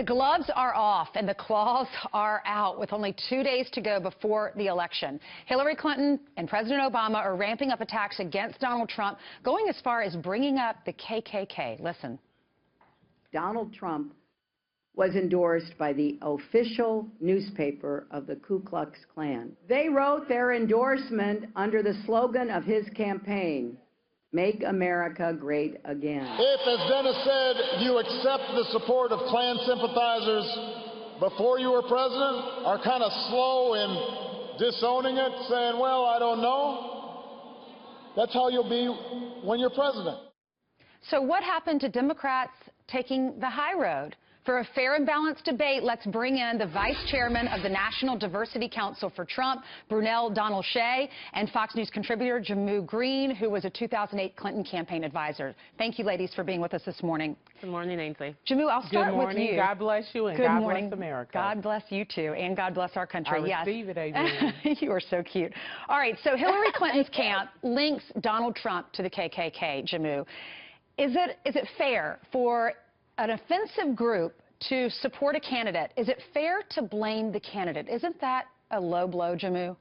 The gloves are off and the claws are out with only 2 days to go before the election. Hillary Clinton and President Obama are ramping up attacks against Donald Trump, going as far as bringing up the KKK. Listen. Donald Trump was endorsed by the official newspaper of the Ku Klux Klan. They wrote their endorsement under the slogan of his campaign, "Make America Great Again." If, as Dennis said, you accept the support of Klan sympathizers before you were president, are kind of slow in disowning it, saying, well, I don't know, that's how you'll be when you're president. So what happened to Democrats taking the high road? For a fair and balanced debate, let's bring in the vice chairman of the National Diversity Council for Trump, Brunel Donald-Shea, and Fox News contributor Jamu Green, who was a 2008 Clinton campaign advisor. Thank you, ladies, for being with us this morning. Good morning, Ainsley. Jamu, I'll start with you. Good morning. God bless you, and God bless America. God bless you, too, and God bless our country. I receive it, amen. You are so cute. All right, so Hillary Clinton's camp links Donald Trump to the KKK, Jamu. Is it fair for an offensive group to support a candidate? Is it fair to blame the candidate? Isn't that a low blow, Jamu?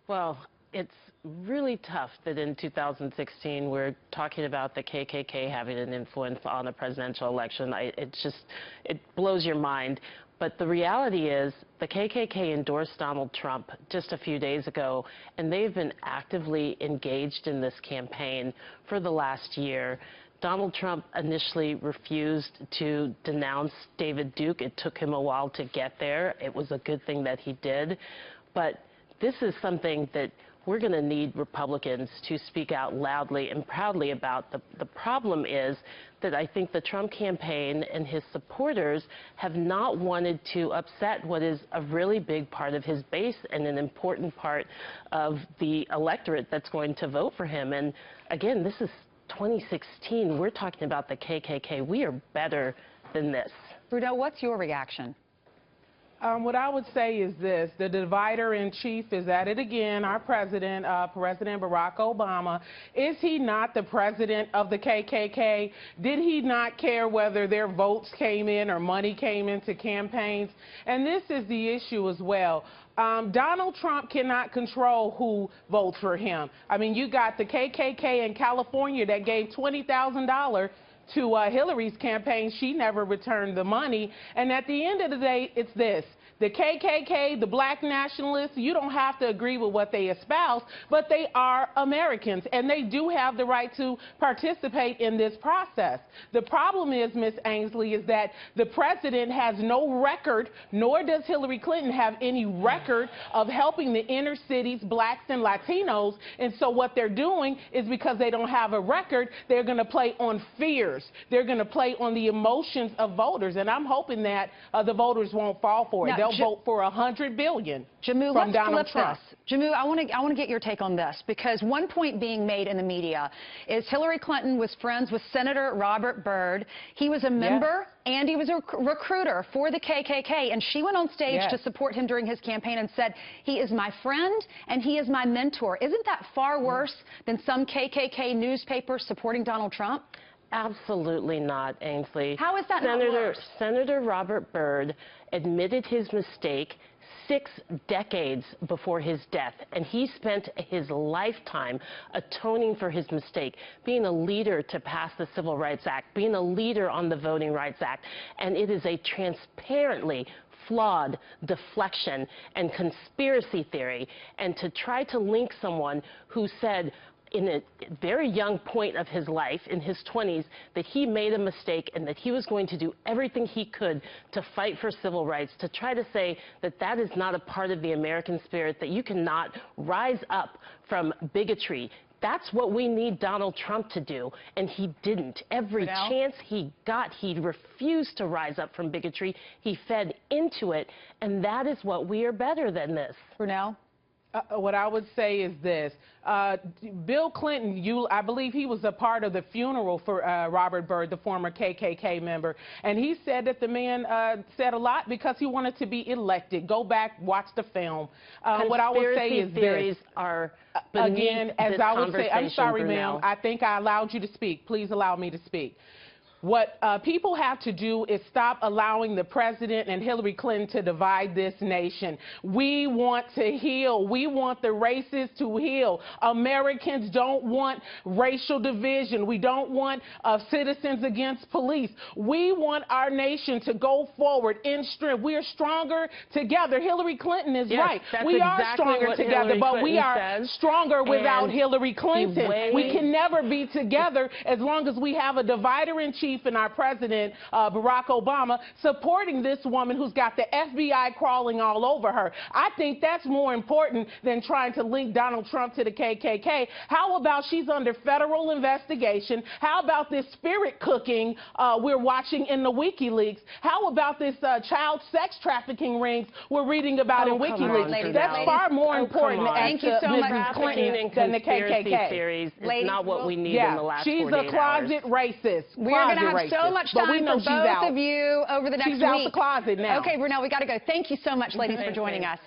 Well, it's really tough that in 2016 we're talking about the KKK having an influence on a presidential election. It blows your mind. But the reality is the KKK endorsed Donald Trump just a few days ago, and they've been actively engaged in this campaign for the last year. Donald Trump initially refused to denounce David Duke. It took him a while to get there. It was a good thing that he did. But this is something that we're going to need Republicans to speak out loudly and proudly about. The problem is that I think the Trump campaign and his supporters have not wanted to upset what is a really big part of his base and an important part of the electorate that's going to vote for him. And again, this is 2016. We're talking about the KKK. We are better than this. Brunel, what's your reaction? What I would say is this: the divider-in-chief is at it again. Our president, President Barack Obama, is he not the president of the KKK? Did he not care whether their votes came in or money came into campaigns? And this is the issue as well. Donald Trump cannot control who votes for him. I mean, you got the KKK in California that gave $20,000 to Hillary's campaign. She never returned the money. And at the end of the day, it's this: the KKK, the black nationalists, you don't have to agree with what they espouse, but they are Americans, and they do have the right to participate in this process. The problem is, Ms. Ainsley, is that the president has no record, nor does Hillary Clinton have any record of helping the inner cities, blacks and Latinos. And so what they're doing is, because they don't have a record, they're going to play on fears. They're going to play on the emotions of voters, and I'm hoping that the voters won't fall for it. They'll vote for $100 billion Jamu, from let's Donald flip Trump. this. Jamu, I want to get your take on this, because one point being made in the media is Hillary Clinton was friends with Senator Robert Byrd. He was a member and he was a recruiter for the KKK, and she went on stage to support him during his campaign and said, he is my friend and he is my mentor. Isn't that far worse than some KKK newspapers supporting Donald Trump? Absolutely not, Ainsley. How is that not worse? Senator Robert Byrd admitted his mistake 6 decades before his death, and he spent his lifetime atoning for his mistake, being a leader to pass the Civil Rights Act, being a leader on the Voting Rights Act, and it is a transparently flawed deflection and conspiracy theory. And to try to link someone who said in a very young point of his life, in his 20s, that he made a mistake and that he was going to do everything he could to fight for civil rights, to try to say that that is not a part of the American spirit, that you cannot rise up from bigotry. That's what we need Donald Trump to do, and he didn't. Every chance he got, he refused to rise up from bigotry. He fed into it, and that is what we are better than this. Brunel? What I would say is this. Bill Clinton, I believe he was a part of the funeral for Robert Byrd, the former KKK member, and he said that the man said a lot because he wanted to be elected. Go back, watch the film. What I would say is theories are again, as I would say, I'm sorry, ma'am, I think I allowed you to speak. Please allow me to speak. What people have to do is stop allowing the president and Hillary Clinton to divide this nation. We want to heal. We want the races to heal. Americans don't want racial division. We don't want citizens against police. We want our nation to go forward in strength. We are stronger together. Hillary Clinton is right. We are stronger together, but we are stronger without Hillary Clinton. We can never be together as long as we have a divider-in-chief and our president, Barack Obama, supporting this woman who's got the FBI crawling all over her. I think that's more important than trying to link Donald Trump to the KKK. How about she's under federal investigation? How about this spirit cooking we're watching in the WikiLeaks? How about this child sex trafficking rings we're reading about in WikiLeaks? That's far more important Thank you so much, Mrs. Clinton than the KKK. Theories is not what we need in the last 48 hours. She's a closet racist. We are going to have so much time for both of you over the next week. She's out the closet now. Okay, Brunel, we got to go. Thank you so much, ladies, for joining us.